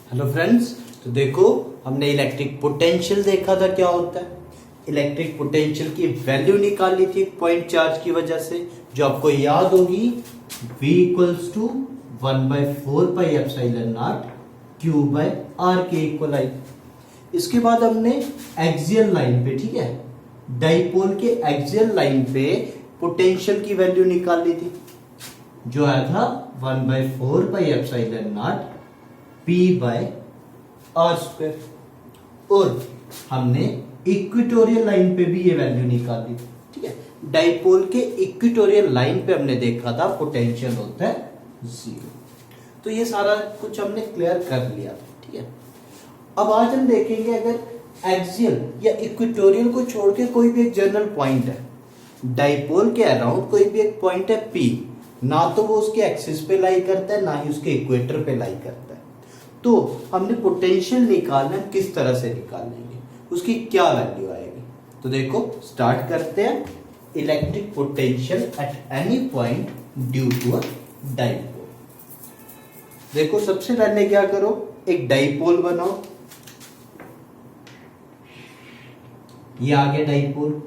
Hello friends, तो देखो हमने इलेक्ट्रिक पोटेंशियल देखा था क्या होता है। इलेक्ट्रिक पोटेंशियल की वैल्यू निकाली थी पॉइंट चार्ज की वजह से, जो आपको याद होगी V equals to 1/4πε0 Q by R के इक्वल आई। इसके बाद हमने एक्सियल लाइन पे, ठीक है, डाइपोल के एक्सियल लाइन पे पोटेंशियल की वैल्यू निकाली थी, जो आया था 1/4πε0 P बाय आर स्क्वायर। और हमने इक्वेटोरियल लाइन पे भी ये वैल्यू निकाली, ठीक है। डाइपोल के इक्वेटोरियल लाइन पे हमने देखा था पोटेंशियल होता है 0। तो ये सारा कुछ हमने क्लियर कर लिया, ठीक है। अब आज हम देखेंगे अगर एक्सियल या इक्वेटोरियल को छोड़ के कोई भी एक जनरल पॉइंट है, डाइपोल के अराउंड कोई भी एक पॉइंट है P, ना तो वो उसके एक्सिस पे लाई करता है ना ही उसके इक्वेटर पे लाई करता है, तो हमने पोटेंशियल निकालना है, किस तरह से निकालेंगे, उसकी क्या वैल्यू आएगी। तो देखो स्टार्ट करते हैं। Electric potential at any point due to a dipole. देखो सबसे पहले क्या करो, एक डाइपोल बनाओ। ये आ गया डाइपोल,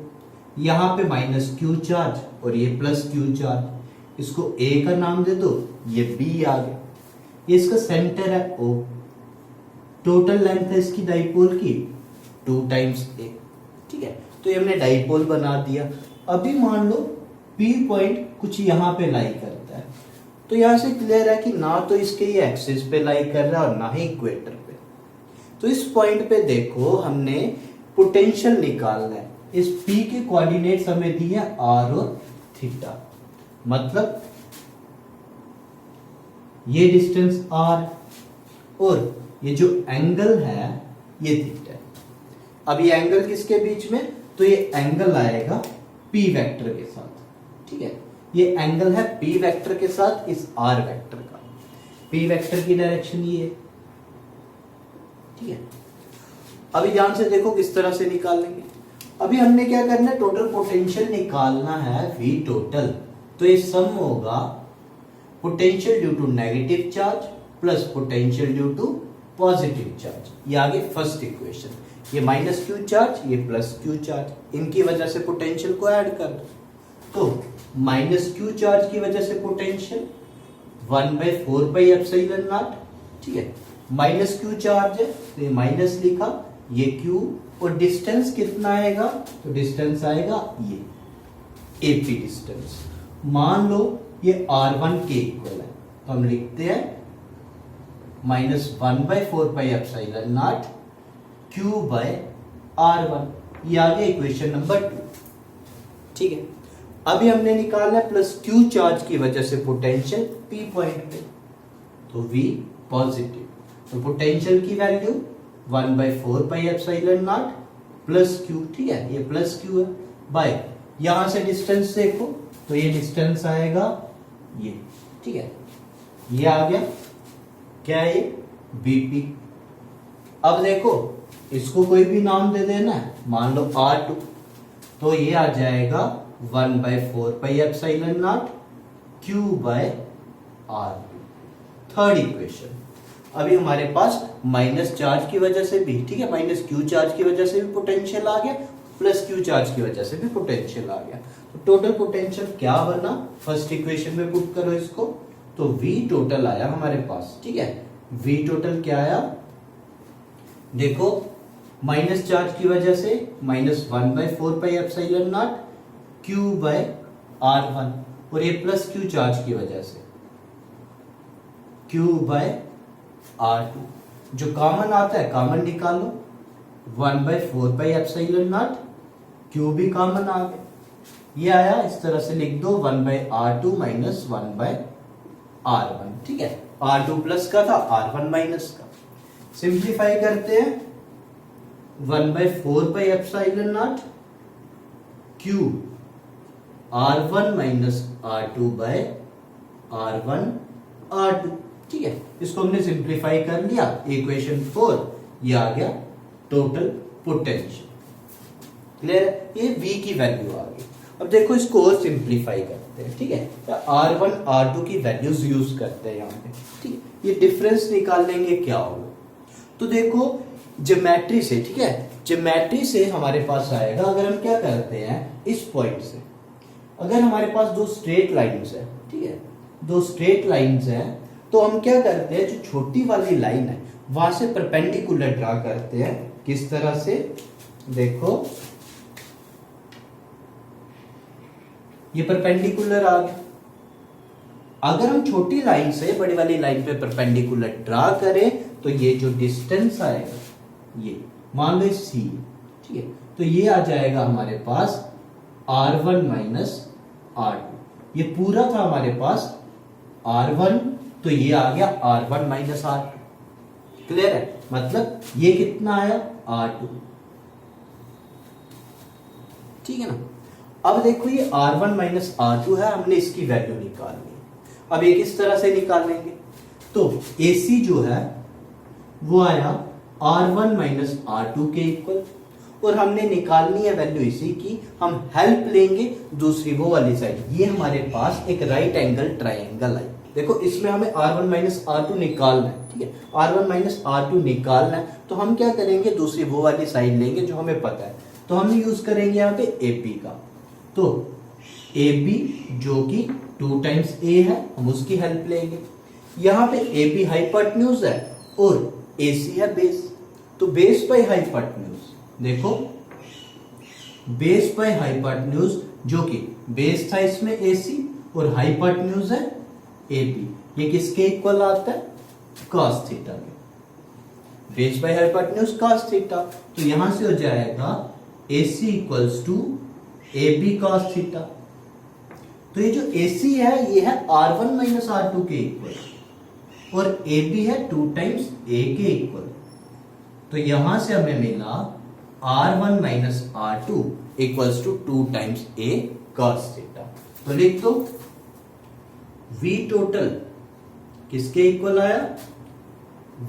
यहां पे -q चार्ज और ये +q चार्ज, इसको A का नाम दे दो, ये B आ गया, ये इसका सेंटर है O। टोटल लेंथ है इसकी डाइपोल की 2 टाइम्स A, ठीक है। तो ये हमने डाइपोल बना दिया। अभी मान लो P पॉइंट कुछ यहां पे लाई करता है, तो यहां से क्लियर है कि ना तो इसके ये एक्सिस पे लाई कर रहा है और ना ही इक्वेटर पे। तो इस पॉइंट पे देखो हमने पोटेंशियल निकालना है। इस P के कोऑर्डिनेट्स हमें दिए हैं R और थीटा, मतलब ये डिस्टेंस R और ये जो एंगल है ये थीटा है। अब ये एंगल किसके बीच में, तो ये एंगल आएगा P वेक्टर के साथ, ठीक है। ये एंगल है P वेक्टर के साथ इस R वेक्टर का। P वेक्टर की डायरेक्शन ये है, ठीक है। अभी ध्यान से देखो किस तरह से निकालेंगे। अभी हमने क्या करना है, टोटल पोटेंशियल निकालना है V टोटल। तो ये सम होगा potential due to negative charge plus potential due to positive charge. ये आगे फर्स्ट इक्वेशन, ये -q चार्ज ये +q चार्ज, इनकी वजह से पोटेंशियल को ऐड कर दो। तो -q चार्ज की वजह से पोटेंशियल 1/4πε0, ठीक है। -q चार्ज है तो ये माइनस लिखा, ये q, और डिस्टेंस कितना आएगा, तो डिस्टेंस आएगा ये AP डिस्टेंस। मान लो ये R1 के इक्वल है, तो हम लिखते हैं -1/4πε0 Q बाय R1। ये आ गया इक्वेशन नंबर 2, ठीक है। अभी हमने निकालना है +q चार्ज की वजह से पोटेंशियल P पॉइंट पे, तो V पॉजिटिव। तो पोटेंशियल की वैल्यू 1/4πε0 +q, ठीक है, ये +q है, बाय यहां से डिस्टेंस देखो तो ये डिस्टेंस आएगा ये, ठीक है। ये आ गया क्या है, ये BP। अब देखो इसको कोई भी नाम दे देना है, मान लो R2, तो ये आ जाएगा 1/4πε0 Q bye R2। Third equation. अभी हमारे पास माइनस चार्ज की वजह से भी, ठीक है, -q चार्ज की वजह से भी पोटेंशियल आ गया, +q चार्ज की वजह से भी पोटेंशियल आ गया। तो टोटल पोटेंशियल क्या बना, फर्स्ट इक्वेशन में पुट करो इसको, तो V टोटल आया हमारे पास, ठीक है। V टोटल क्या आया, देखो माइनस चार्ज की वजह से -1/4πε0 Q बाय R1, और ये +q चार्ज की वजह से Q बाय R2। जो कॉमन आता है कॉमन निकालो, 1/4πε0 Q भी कॉमन आ गया, ये आया, इस तरह से लिख दो 1/R2 - 1/R1, ठीक है। R2 प्लस का था, R1 माइनस का। सिंप्लीफाई करते हैं, 1/4πε0 Q R1 - R2 bye R1 R2, ठीक है। इसको हमने सिंप्लीफाई कर लिया, इक्वेशन 4, ये आ गया टोटल पोटेंशियल। क्लियर है, ये V की वैल्यू आ गई। अब देखो इसको और सिंप्लीफाई करते हैं, ठीक है। R1 R2 की वैल्यूज यूज करते हैं यहाँ पे, ठीक है। ये डिफरेंस निकाल लेंगे क्या होगा, तो देखो ज्योमेट्री से, ठीक है, ज्योमेट्री से हमारे पास आएगा, अगर हम क्या करते हैं इस पॉइंट से, अगर हमारे पास दो स्ट्रेट लाइंस है, ठीक है, दो स्ट्रेट लाइंस हैं, तो हम क्या करते हैं, जो छोटी वाली लाइन है वहां से परपेंडिकुलर ड्रा करते हैं। किस तरह से, देखो ये परपेंडिकुलर आ गया। अगर हम छोटी लाइन से बड़ी वाली लाइन पे परपेंडिकुलर ड्रा करें तो ये जो डिस्टेंस आएगा, ये मान लो सी, ठीक है, तो ये आ जाएगा हमारे पास r1 माइनस r2। ये पूरा था हमारे पास r1, तो ये आ गया r1 माइनस r2। क्लियर है, मतलब ये कितना आया r2, ठीक है ना। अब देखो ये r1 माइनस r2 है, हमने इसकी वैल्यू निकालनी है। अब ये किस तरह से निकालेंगे, तो AC जो है वो आया r1 माइनस r2 के इक्वल, और हमने निकालनी है वैल्यू इसी की। हम हेल्प लेंगे दूसरी वो वाली साइड, ये हमारे पास एक राइट एंगल ट्रायंगल है। देखो इसमें हमें r1 माइनस r2 निकालना है, ठीक है, r1 माइनस r2 निकालना है, तो हम क्या करेंगे, दूसरी वो वाली साइड लेंगे जो हमें पता है, तो हम यूज करेंगे यहाँ पे AP का। तो AB जो कि 2 टाइम्स A है, हम उसकी हेल्प लेंगे। यहाँ पे AB हाइपोटेन्यूज है और AC है बेस, तो बेस बाय हाइपोटेन्यूज, देखो बेस बाय हाइपोटेन्यूज, जो कि बेस था इसमें AC और हाइपोटेन्यूज है AP, ये किसके इक्वल आता है, cos थीटा के। Base by hypotenuse cos theta, तो यहां से हो जाएगा AC equals to AB cos theta. तो ये जो AC है ये है r1 माइनस r2 के इक्वल, और AB है 2 टाइम्स A के इक्वल, तो यहां से हमें मिला r1 minus r2 equals to 2 times A cos theta. तो लिख दो V टोटल किसके इक्वल आया,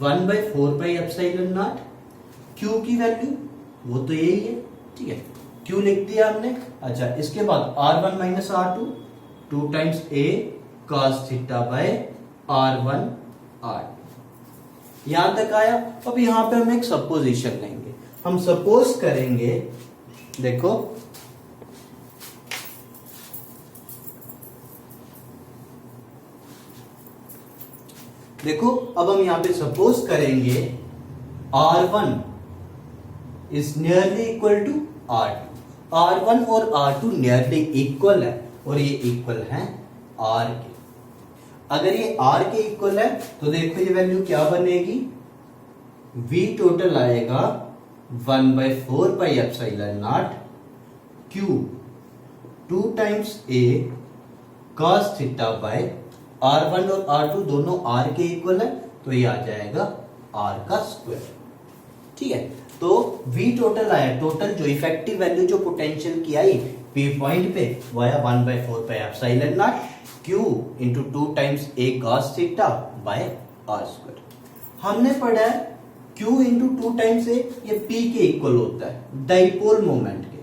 1/4 पाई एप्सिलॉन नॉट। Q की वैल्यू वो तो यही है, ठीक है, Q लिख दिया हमने। अच्छा, इसके बाद r1 minus r2 2 times A cos theta by r1 r2। यहां तक आया। अब यहां पे हम एक सपोजिशन लेंगे, हम सपोज करेंगे, देखो देखो अब हम यहां पे सपोज करेंगे r1 is nearly equal to r2। r1 और r2 नियरली इक्वल है, और ये इक्वल है r के। अगर ये r के इक्वल है तो देखो ये वैल्यू क्या बनेगी, v टोटल आएगा 1/4 pi epsilon naught Q 2 times A cos theta by r1 और r2 दोनों r के इक्वल है, तो ये आ जाएगा r का स्क्वायर, ठीक है। तो v टोटल आया, टोटल जो इफेक्टिव वैल्यू जो पोटेंशियल की आई P पॉइंट पे वो आया 1/4 pi epsilon naught Q into 2 times A cos theta by r square. हमने पढ़ा है Q इंटू 2 टाइम्स A, ये P के इक्वल होता है डाइपोल मोमेंट के,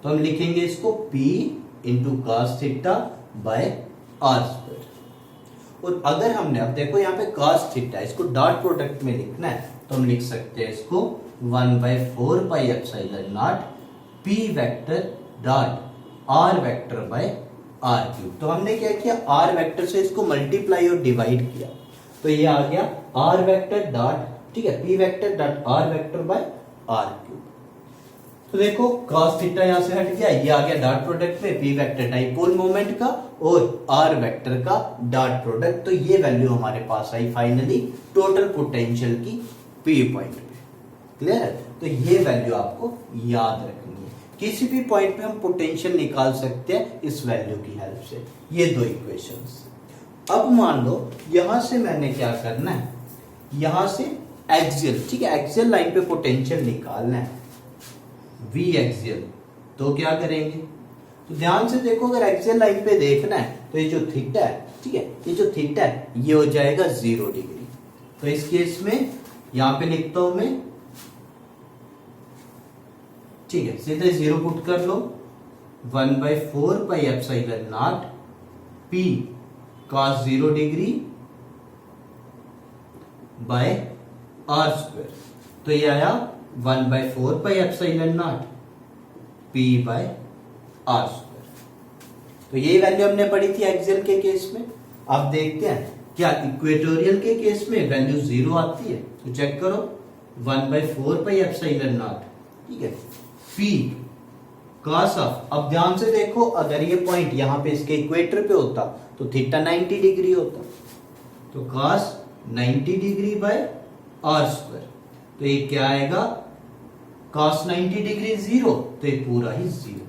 तो हम लिखेंगे इसको P into cos theta by r square. और अगर हमने, अब देखो यहाँ पे cos थीटा, इसको डॉट प्रोडक्ट में लिखना है, तो हम लिख सकते हैं इसको 1/4 pi epsilon naught P vector dot R vector by R cube. तो हमने क्या किया, R वेक्टर से इसको मल्टीप्लाई और डिवाइड किया, तो ये आ गया R वेक्टर डॉट, ठीक है, P vector dot R vector by R cube. तो देखो cos थीटा यहां से हट गया, ये आ गया डॉट प्रोडक्ट में P वेक्टर डाइपोल मोमेंट का और R वेक्टर का डॉट प्रोडक्ट, तो ये वैल्यू हमारे पास आई फाइनली टोटल पोटेंशियल की P पॉइंट पे। क्लियर है, तो ये वैल्यू आपको याद रखनी है। किसी भी पॉइंट पे हम पोटेंशियल निकाल सकते हैं इस वैल्यू की हेल्प से, ये दो इक्वेशंस। अब मान लो यहां से मैंने क्या करना है, यहां से एक्सियल, ठीक है, एक्सियल लाइन पे पोटेंशियल निकालना है V एक्सियल, तो क्या करेंगे, तो ध्यान से देखो, अगर एक्सियल लाइन पे देखना है तो ये जो थीटा है, ठीक है, ये जो थीटा है ये हो जाएगा 0 डिग्री। तो इस केस में यहां पे लिखता हूं मैं, ठीक है, सीधे 0 पुट कर लो, 1/4 pi epsilon naught P cos 0 degree by R square, तो ये आया 1/4 pi epsilon naught P by R square. तो ये वैल्यू हमने पढ़ी थी एक्सियल के केस में। अब देखते हैं क्या इक्वेटोरियल के केस में वैल्यू 0 आती है, तो चेक करो 1/4 पाई एप्सिलॉन नॉट, ठीक है, पी कॉस ऑफ। अब ध्यान से देखो, अगर ये पॉइंट यहां पे इसके इक्वेटर पे होता तो थीटा 90 डिग्री होता, तो cos 90 degree by R square, तो ये क्या आएगा, कॉस 90 डिग्री 0, तो ये पूरा ही 0।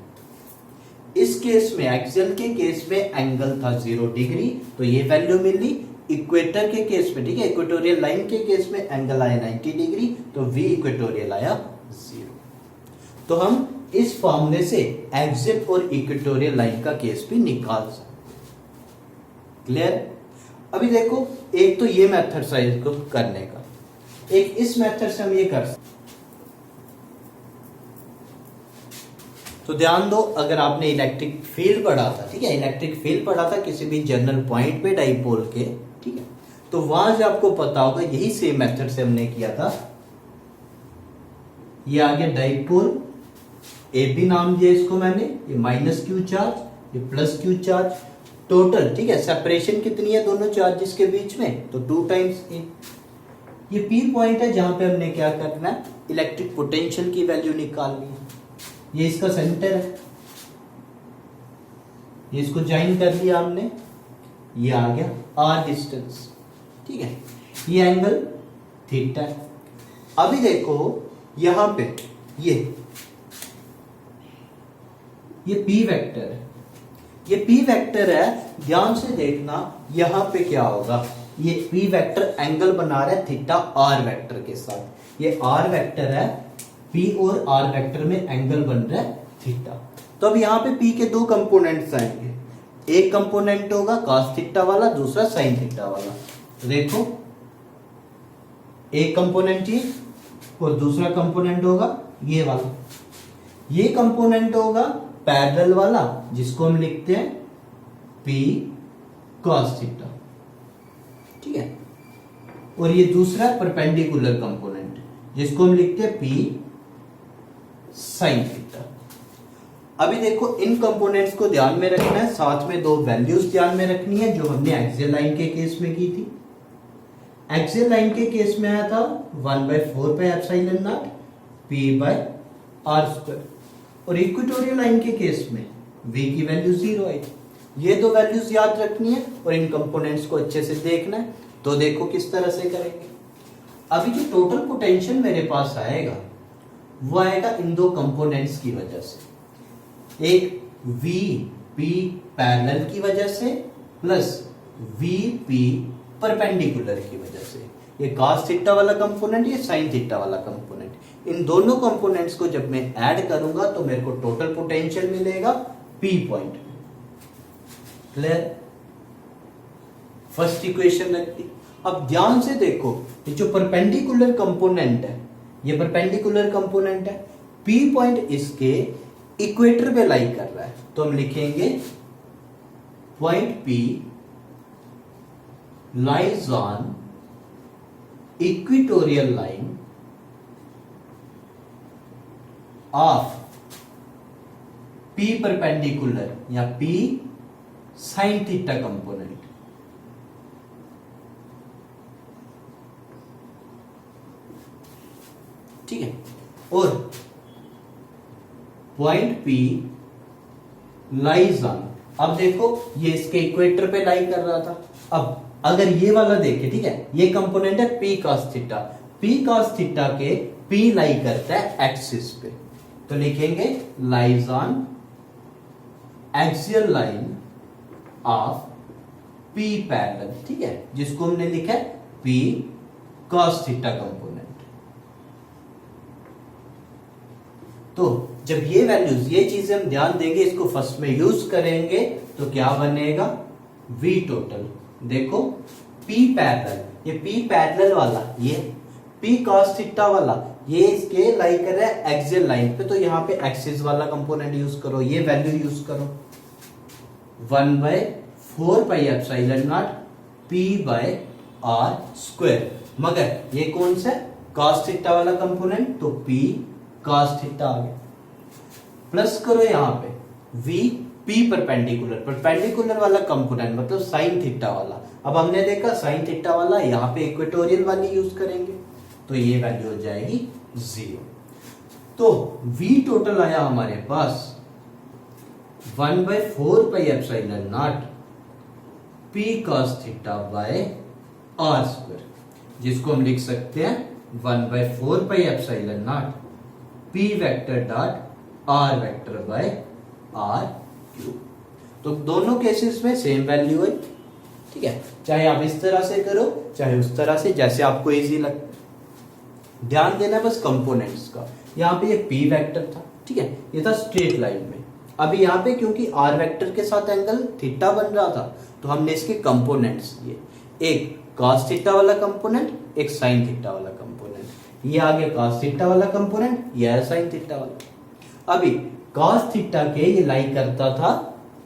इस केस में एक्सियल के केस में एंगल था 0 डिग्री, तो ये वैल्यू मिली। इक्वेटर के केस में, ठीक है, इक्वेटोरियल लाइन के केस में एंगल आया 90 डिग्री, तो वी इक्वेटोरियल आया 0। तो हम इस फॉर्मूले से एक्सियल और इक्वेटोरियल लाइन का केस भी निकाल सकते। क्लियर? अभी देखो, एक तो ये मेथड है इसको करने का, एक इस मेथड से हम ये कर सकते। तो ध्यान दो, अगर आपने इलेक्ट्रिक फील्ड पढ़ा था, ठीक है, इलेक्ट्रिक फील्ड पढ़ा था किसी भी जनरल पॉइंट पे डाइपोल के, ठीक है, तो वहां से आपको पता होगा यही सेम मेथड से हमने किया था। ये आगे डाइपोल ए बी नाम दिया इसको मैंने, ये माइनस क्यू चार्ज, ये प्लस क्यू चार्ज, टोटल, ठीक है, सेपरेशन कितनी है दोनों चार्जेस के बीच में, तो 2 टाइम्स ए। ये पी पॉइंट है जहां पे हमने क्या करना है, इलेक्ट्रिक पोटेंशियल की वैल्यू निकालनी है। ये इसका सेंटर है, ये इसको ज्वाइन कर लिया हमने, ये आ गया आर डिस्टेंस, ठीक है, ये एंगल थीटा है। अभी देखो यहां पे ये पी वेक्टर है, ये पी वेक्टर है, ध्यान से देखना यहां पे क्या होगा, ये पी वेक्टर एंगल बना रहा है थीटा आर वेक्टर के साथ, ये आर वेक्टर है, पी और आर वेक्टर में एंगल बन रहा है थीटा। तो अब यहां पे पी के 2 कंपोनेंट्स आएंगे, एक कंपोनेंट होगा cos थीटा वाला, दूसरा sin थीटा वाला। तो देखो एक कंपोनेंट ये और दूसरा कंपोनेंट होगा ये वाला, ये कंपोनेंट होगा पैरेलल वाला जिसको हम लिखते हैं P cos थीटा, ठीक है, और ये दूसरा परपेंडिकुलर कंपोनेंट जिसको हम लिखते हैं P sin थीटा। अभी देखो इन कंपोनेंट्स को ध्यान में रखना है, साथ में 2 वैल्यूज ध्यान में रखनी है जो हमने एक्सियल लाइन के केस में की थी। एक्सियल लाइन के केस में आया था 1/4 pi epsilon naught P by R square, और इक्वेटोरियल लाइन के केस में V की वैल्यू 0 आई। ये 2 वैल्यूज याद रखनी है और इन कंपोनेंट्स को अच्छे से देखना है। तो देखो किस तरह से करेंगे। अभी जो टोटल पोटेंशियल मेरे पास आएगा वो आएगा इन 2 कंपोनेंट्स की वजह से, एक VP पैरेलल की वजह से प्लस VP परपेंडिकुलर की वजह से। ये cos थीटा वाला कंपोनेंट, ये sin थीटा वाला कंपोनेंट, इन दोनों कंपोनेंट्स को जब मैं ऐड करूंगा तो मेरे को टोटल पोटेंशियल मिलेगा P पॉइंट में। क्लियर? फर्स्ट इक्वेशन रख दी। अब ध्यान से देखो, ये जो परपेंडिकुलर कंपोनेंट है, ये परपेंडिकुलर कंपोनेंट है, P पॉइंट इसके इक्वेटर पे लाई कर रहा है, तो हम लिखेंगे point P lies on equatorial line of P perpendicular या P sin थीटा कंपोनेंट। ठीक है, और पॉइंट P लाइज ऑन, अब देखो ये इसके इक्वेटर पे लाई कर रहा था। अब अगर ये वाला देखे, ठीक है, ये कंपोनेंट है P cos theta, P cos theta के P लाई करता है एक्सिस पे, तो लिखेंगे lies on axial line of P parallel, ठीक है, जिसको हमने लिखा है P cos थीटा कंपोनेंट। तो जब ये वैल्यूज, ये चीजें हम ध्यान देंगे, इसको फर्स्ट में यूज करेंगे, तो क्या बनेगा V टोटल। देखो P पैरेलल, ये P पैरेलल वाला, ये P cos थीटा वाला, ये इसके लाई कर रहा है एक्सियल लाइन पे, तो यहां पे एक्सिस वाला कंपोनेंट यूज करो, ये वैल्यू यूज करो 1/4 pi epsilon naught P by R square. मगर ये कौन सा cos थीटा वाला कंपोनेंट, तो p cos थीटा आ गया। प्लस करो यहाँ पे v p परपेंडिकुलर वाला कंपोनेंट मतलब sin थीटा वाला। अब हमने देखा sin थीटा वाला, यहाँ पे इक्वेटोरियल वाली यूज करेंगे तो ये वैल्यू हो जाएगी 0। तो v टोटल आया हमारे पास 1/4 pi epsilon naught p cos theta by r square, जिसको हम लिख सकते हैं 1/4 pi epsilon naught p vector dot r vector by r cube. तो दोनों केसेस में सेम वैल्यू है, ठीक है, चाहे आप इस तरह से करो चाहे उस तरह से, जैसे आपको इजी लगता है। ध्यान देना बस कंपोनेंट्स का। यहाँ पे ये p वेक्टर था, ठीक है, ये था स्ट्रेट लाइन में। अभी यहाँ पे क्योंकि r वेक्टर के साथ एंगल थीटा बन रहा था तो हमने इसके कंपोनेंट्स लिए, एक cos थीटा वाला कंपोनेंट, एक sin थीटा वाला कंपोनेंट। ये आगे cos थीटा वाला कंपोनेंट, यह sin थीटा वाला। अभी cos थीटा के ये लाई करता था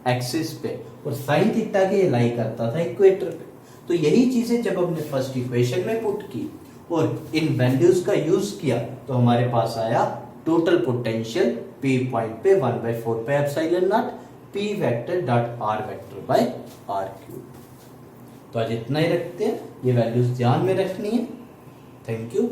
एक्सिस पे और sin थीटा के ये लाई करता था इक्वेटर पे। तो यही चीजें जब हमने फर्स्ट इक्वेशन में पुट की और इन वैल्यूज का यूज किया तो हमारे पास आया टोटल पोटेंशियल P पॉइंट पे 1/4 पे epsilon naught P vector dot R vector by R cube. तो आज इतना ही रखते हैं, ये वैल्यूज ध्यान में रखनी है। Thank you.